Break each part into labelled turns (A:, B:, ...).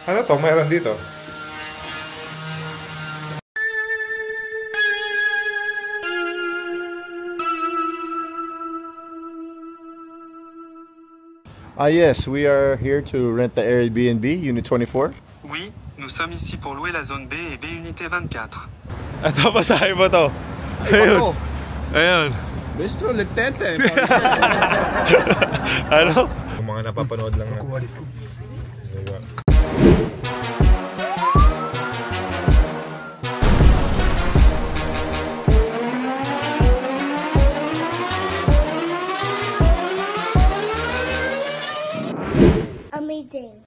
A: Ano to? Mayroon dito.
B: Yes, we are here to rent the Airbnb, Unit 24.
C: Oui, nous sommes ici pour louer la zone B et B Unité 24.
A: Ito, pasahe ba to? Ayun. Ayun.
B: Bistro, letente.
A: Ano? Yung mga napapanood lang na.
D: Amazing.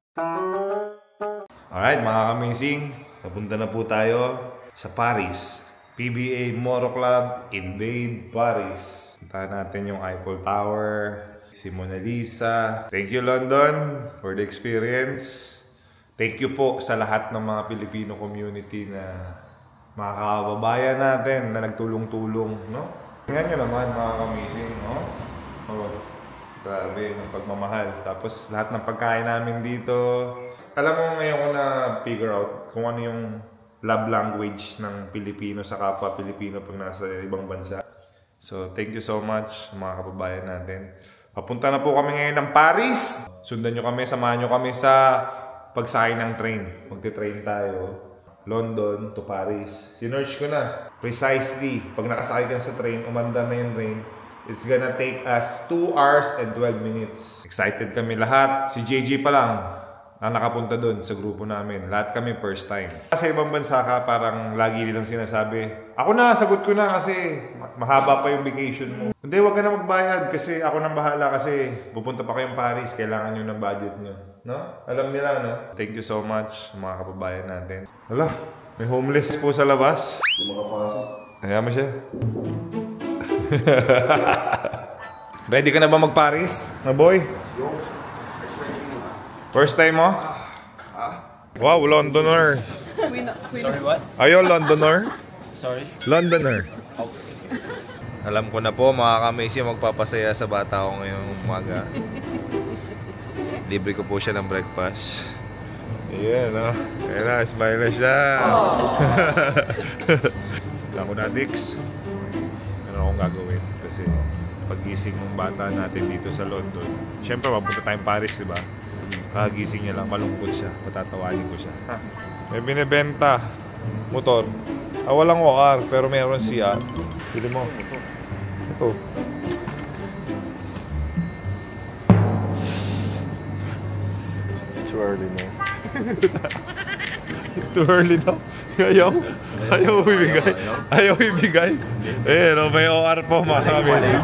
A: Alright mga amazing, napunta na po tayo sa Paris. PBA Moto Club, Invade Paris. Puntahan natin yung Eiffel Tower, si Mona Lisa. Thank you London for the experience. Thank you po sa lahat ng mga Filipino community na mga kababayan natin na nagtulong-tulong, no? Tingnan nyo naman mga amazing, no? Oh. Grabe, ng pagmamahal. Tapos lahat ng pagkain namin dito. Alam mo ngayon ko na figure out kung ano yung love language ng Pilipino sa kapwa Pilipino pag nasa ibang bansa. So, thank you so much mga kababayan natin. Papunta na po kami ngayon ng Paris. Sundan nyo kami, samahan nyo kami sa pagsakay ng train. Magte-train tayo. London to Paris. Sinerge ko na. Precisely, pag nakasakay ka sa train, umandar na yung train. It's gonna take us 2 hours and 12 minutes. Excited kami lahat. Si JJ pa lang na nakapunta doon sa grupo namin. Lahat kami first time. Sa ibang bansa ka, parang lagi nilang sinasabi, ako na, sagot ko na kasi mahaba pa yung vacation mo. Hindi, wag ka na magbayad kasi ako nang bahala kasi pupunta pa kayong Paris. Kailangan nyo ng budget nyo. No? Alam nila, no? Thank you so much, mga kababayan natin. Hala, may homeless po sa labas. Kaya mo siya. Ready ka na ba mag-Paris, na boy? First time mo? Wow, Londoner.
B: Sorry, what?
A: Are you a Londoner?
B: Sorry?
A: Londoner. Alam ko na po, mga kamisi, magpapasaya sa bata ko ngayong umaga. Libre ko po siya ng breakfast. Ayan, no? Ayan na, smile na siya. Ako na, Dix. Ano akong gagawin? Kasi pag-gising ng bata natin dito sa London, syempre mapunta tayong Paris, di ba? Pag-gising niya lang, malungkot siya. Patatawanin ko siya. May binibenta motor. Walang OR, pero meron CR. Pili mo. Ito.
B: It's too early, man.
A: Too early daw. Ayaw. Ayaw ibigay. Ayaw ibigay. Eh, no, may OR po mga kamisi.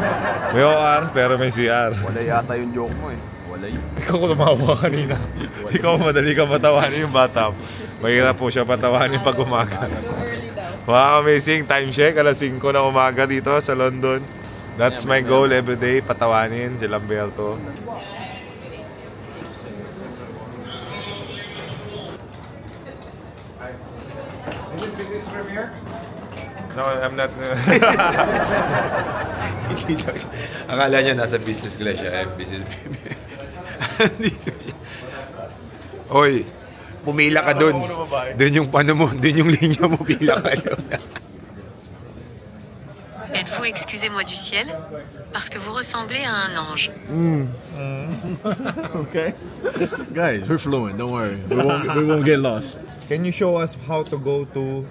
A: May OR, pero may CR.
B: Wala yata yung joke mo eh. Wala yun.
A: Ikaw ko tumawa kanina. Ikaw madali ka patawanin yung bata. Mahirap po siya patawanin pag umaga. Wow, amazing. Time check. Alas 5 na umaga dito sa London. That's my goal everyday. Patawanin si Lamberto. Is this from here? No, I'm not.
B: Akala niya nasa business class siya. Business premier. Hoy, pumila ka dun. Dun yung pano mo, dun yung linya mo, pila ka yun.
E: Êtes-vous excusez-moi du ciel parce que vous ressemblez à un ange.
B: Okay. Guys, we're fluent, don't worry. We won't get lost.
A: Can you show us how to go to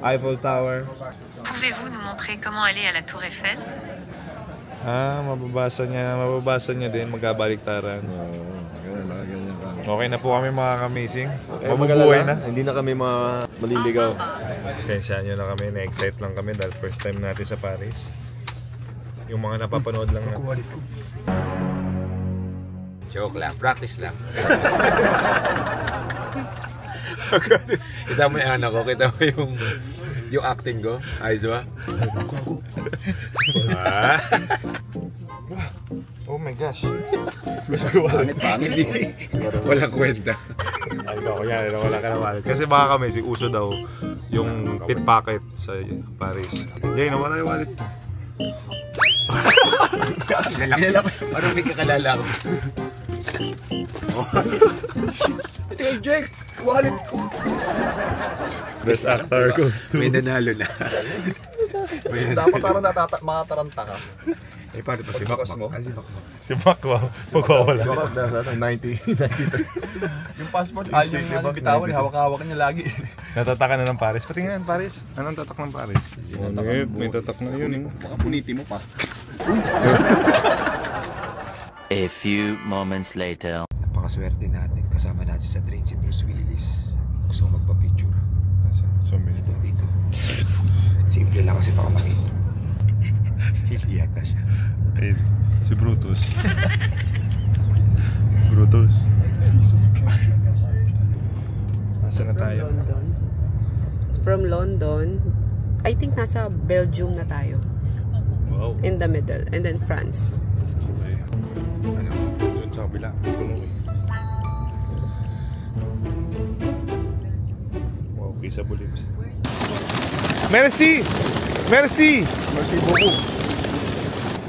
A: Eiffel Tower?
E: Pouvez-vous nous montrer comment aller à la Tour Eiffel?
A: Mababasa niya din, magkabaliktaran. Okay na po kami mga amazing. Mabubuhay na.
B: Hindi na kami maliligaw.
A: Pasensya nyo na kami, na-excite lang kami dahil first time natin sa Paris. Yung mga napapanood lang na.
B: Joke lang, practice lang. Kita mo yung anak ko, kita mo yung acting ko. Ayos ba?
A: Oh my gosh.
B: Pangit. Walang kwenta.
A: Ay, wala ka na wallet. Kasi baka kami, si uso daw yung pickpocket sa Paris. Jay, nawala yung wallet.
B: Parang may kakalala ko.
A: Ito yung Jake!
B: Wallet ko.
A: Best actor goes to...
B: May nanalo na.
F: Dapat parang makataranta ka.
B: Eh, paano pa si Makmak? Si Makmak.
A: Si Makmak. Magwawala.
F: Dapat nasa 93. Yung passport, ayaw yung bitawan, hawak-hawak niya lagi.
A: Natatakan na ng Paris. Patingin yan, Paris. Anong tatak ng Paris? May tatak na yun eh.
F: Baka puniti mo pa.
G: A few moments later.
B: Napakaswerte natin. Kasama natin sa train si Bruce Willis. Gusto ko magpa-picture.
A: Dito,
B: dito. Simple lang kasi baka makita. Hindi yata siya.
A: Ay, si Brutus. Brutus. Nasaan na tayo?
H: London. From London, I think nasa Belgium na tayo.
A: Wow.
H: In the middle. And then France.
A: Okay.
B: Ano?
A: Doon sa kabila. Puno eh. Wow, Pisa Bulips. Merci! Merci!
F: Merci beaucoup.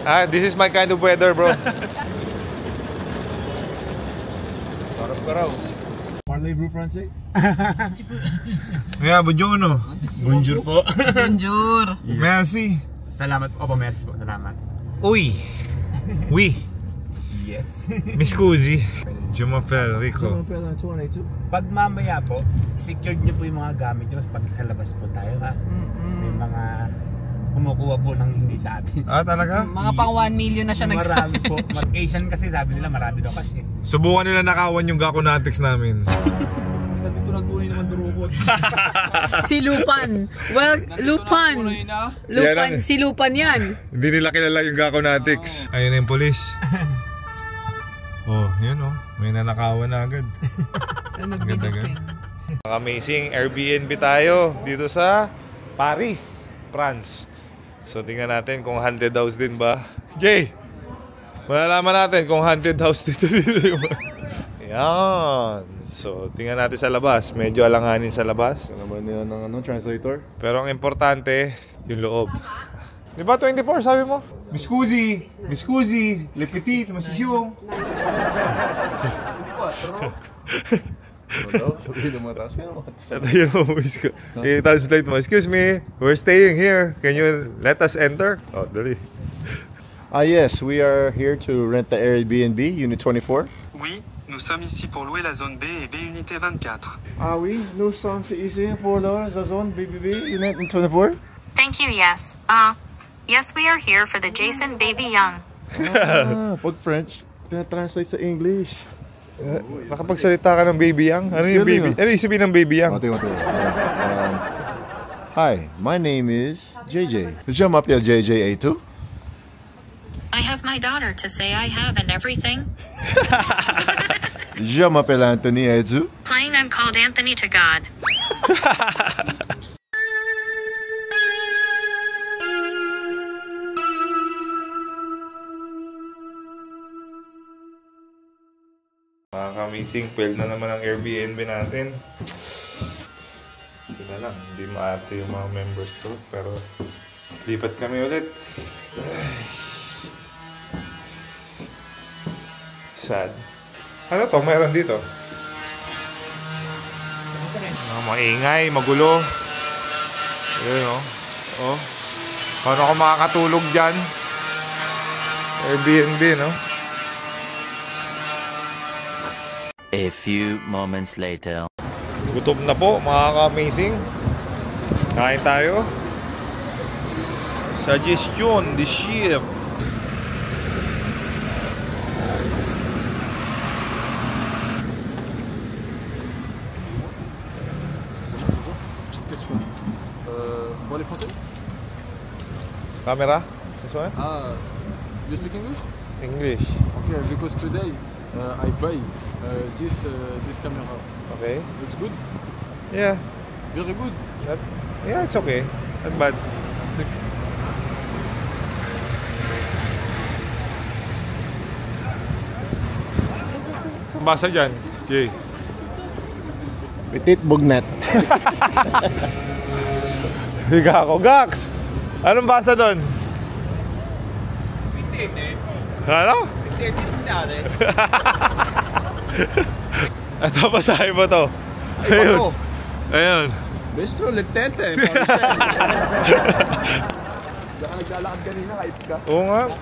A: Ah, this is my kind of weather, bro.
F: Parang Parlez-vous français?
A: Yeah, buongiorno.
F: Bonjour po.
H: Bonjour!
A: Merci.
F: Salamat po. Opo, merci po. Salamat.
A: Oui. Oui.
F: Yes.
A: Mi scusi. Je m'appelle Rico.
F: Pag mamaya po, secured niyo po yung mga gamit niyo pag sa labas po tayo ha. May mga kumukuha po ng hindi sa atin.
A: Ah, talaga?
H: Mga pang 1 million na siya
F: Marami
H: nagsabi.
F: po. Asian kasi sabi nila marami daw kasi.
A: Subukan nila nakawan yung Gakonatics namin.
F: Dito nagtunay naman durukot.
H: Si Lupan. Well, Lupan. Lupan. Si Lupan yan.
A: Hindi nila kilala yung Gakonatics. Ayun na yung polis. Oh, yun oh. May nanakawan na agad. Ganda-ganda. Amazing Airbnb tayo dito sa Paris, France. So tingnan natin kung haunted house din ba. Jay! Malalaman natin kung haunted house dito. Yan. So tingnan natin sa labas. Medyo alanganin sa labas.
F: Ano ba niya ng translator?
A: Pero ang importante, yung loob. Di ba 24 sabi mo? Miss Cusi, Le Petit, Monsieur.
F: Sabihin ng mataas ka naman.
A: Ito yung Miss Cusi. I-translate mo, excuse me, we're staying here. Can you let us enter? Oh, dali.
F: Yes, we are here to rent the Airbnb, Unit 24.
C: Oui, nous sommes ici pour louer la zone B et B unité 24.
F: Ah oui, nous sommes ici pour la zone BBB, Unit 24.
E: Thank you, yes. Yes, we are here for the Jason Baby Young.
F: Pag French, translate sa English.
A: Nakapagsalita ka ng baby yang? Ano yung baby? Ano yung sabihin ng baby yang?
F: Hi, my name is JJ. Je m'appelle JJ A2.
E: I have my daughter to say I have and everything.
F: Je m'appelle Anthony A2.
E: Playing I'm called Anthony to God.
A: Mga ka-amazing, fail na naman ang Airbnb natin. Hindi na lang, hindi maarte yung mga members ko. Pero lipat kami ulit. Sad. Ano to? Mayroon dito. Maingay, magulo. Ayun oh. Oh. Paano ako makakatulog dyan? Airbnb, no?
G: A few moments later.
A: Gutom na po, mga ka-amazing. Kain tayo. Suggestion, the chef.
F: Parlez français?
A: Camera? This one?
F: You speak English?
A: English.
F: Okay, because today I buy this camera.
A: Okay.
F: It's good?
A: Yeah.
F: Very good.
A: Yeah, it's okay. Not bad. Ang basa dyan, Jay.
F: Petit Bugnet.
A: Higa ako. Gax! Anong basa doon? Ano? Ito, basahin mo to. Ayun. Ayun.
F: Bistro, letete. Naglalakad kanina, kahit ka.
A: Oo nga.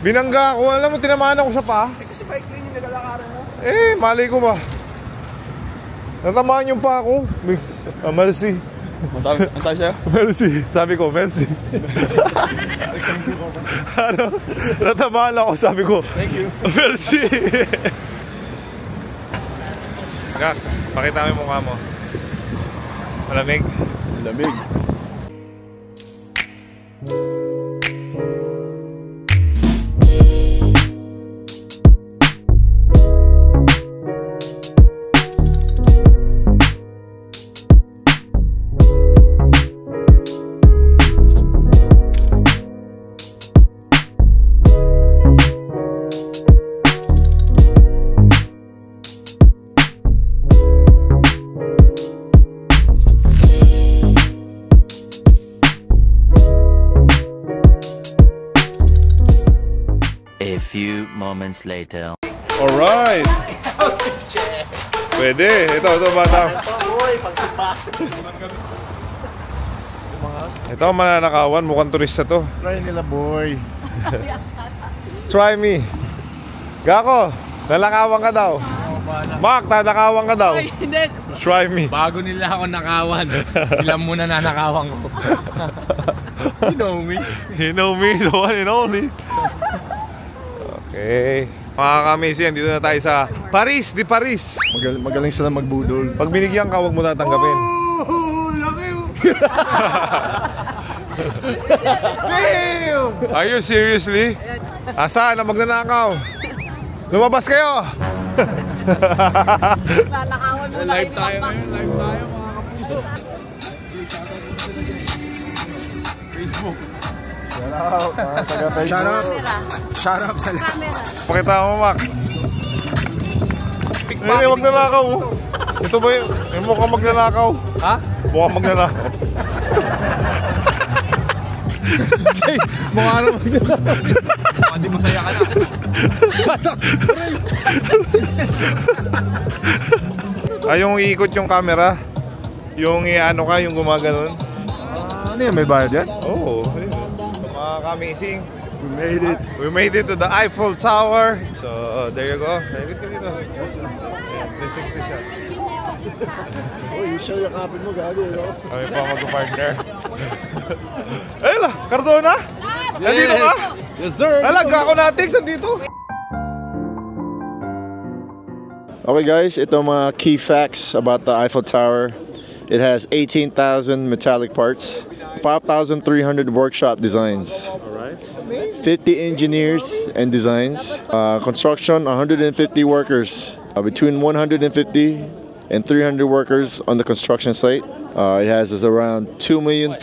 A: Binangga ako. Alam mo, tinamaan ako sa paa.
F: Kasi bike lane yung naglalakaran mo.
A: Eh, malay ko ba? Natamaan yung paa ko. Merci.
F: Ang sabi sa'yo?
A: Merci. Sabi ko, merci. Ano? Natamaan ako. Sabi ko, thank you. Merci. Gas, pakita mo yung mukha mo. Malamig?
F: Malamig.
G: A few moments later.
A: Alright. Pwede. Ito bata. Ito mananakawan. Mukhang turista to.
F: Try nila, boy.
A: Try me. Gako, nanakawan ka daw. Mark, nanakawan ka daw. Try me.
I: Bago nila ako nakawan, sila muna nanakawan ko.
F: You know me.
A: You know me, the one and only. Okay. Mga ka-amazing, dito na tayo sa Paris, di Paris.
F: Magaling sila magbudol.
A: Pag binigyan ka, huwag mo tatanggapin.
F: Oh, laki oh.
A: Damn! Are you seriously? Asa na magnanakaw? Lumabas kayo!
H: Nanakawan mo na.
F: Live tayo ngayon, live tayo mga kapuso. Facebook.
I: Shout out sa lahat.
A: Pakita mo, Mac. Hindi, wag nanakaw. Ito ba yung mukhang magnanakaw?
I: Ha?
A: Mukhang magnanakaw.
I: Mukha naman
F: Hindi masaya ka na.
A: Yung iikot yung camera. Yung ano ka, yung gumaganon.
F: Ano yan, may bayad yan?
A: Oo. Mga ka-amazing.
F: We made it.
A: We made it to the Eiffel Tower. So, there you go. Naibit ka dito. 360 shot.
F: Oh, you show yung kapit mo, gago.
A: Kami pa mag-partner. Ayun la, Cardona? Nandito ka?
F: Yes, sir.
A: Alaga ako natin, sandito.
J: Okay guys, ito mga key facts about the Eiffel Tower. It has 18,000 metallic parts, 5,300 workshop designs, 50 engineers and designs, construction 150 workers, between 150 and 300 workers on the construction site. It has around 2,500,000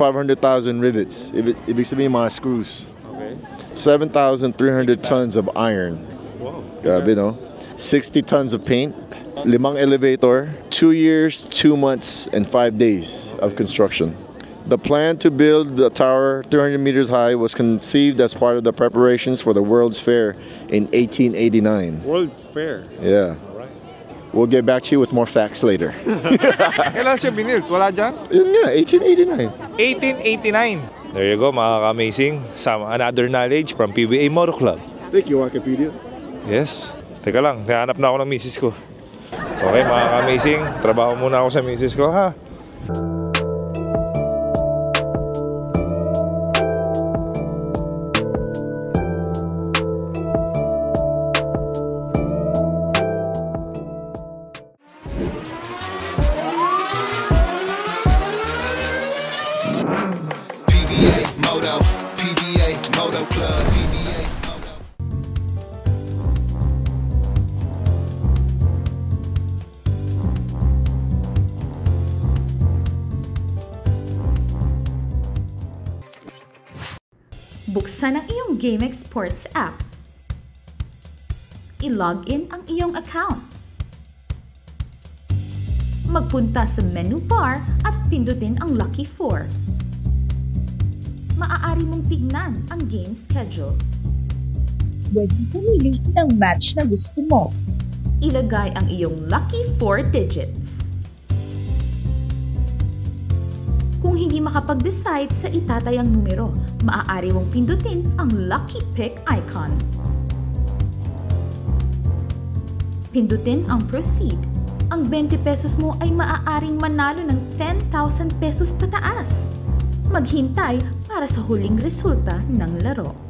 J: rivets, ibig sabihin mga screws. 7,300 tons of iron. Grabe, no? 60 tons of paint, 5 elevator, 2 years, 2 months, and 5 days of construction. The plan to build the tower 300 meters high was conceived as part of the preparations for the World's Fair in 1889.
A: World Fair.
J: Yeah. We'll get back to you with more facts later.
A: Kailan siya binilt? Wala dyan?
J: Yun nga, 1889.
A: 1889. There you go, mga ka-amazing. Some another knowledge from PBA Moto Club.
J: Thank you, Wikipedia.
A: Yes. Teka lang, nahanap na ako ng misis ko. Okay, mga ka-amazing. Trabaho muna ako sa misis ko, ha?
K: Buksan ang iyong GameX Sports app. I-log in ang iyong account. Magpunta sa menu bar at pindutin ang Lucky 4. Maaari mong tignan ang game schedule.
L: Pwedeng pumili ng match na gusto mo.
K: Ilagay ang iyong lucky 4 digits. Kung hindi makapag-decide sa itatayang numero, maaari mong pindutin ang Lucky Pick icon. Pindutin ang Proceed. Ang 20 pesos mo ay maaaring manalo ng 10,000 pesos pataas. Maghintay para sa huling resulta ng laro.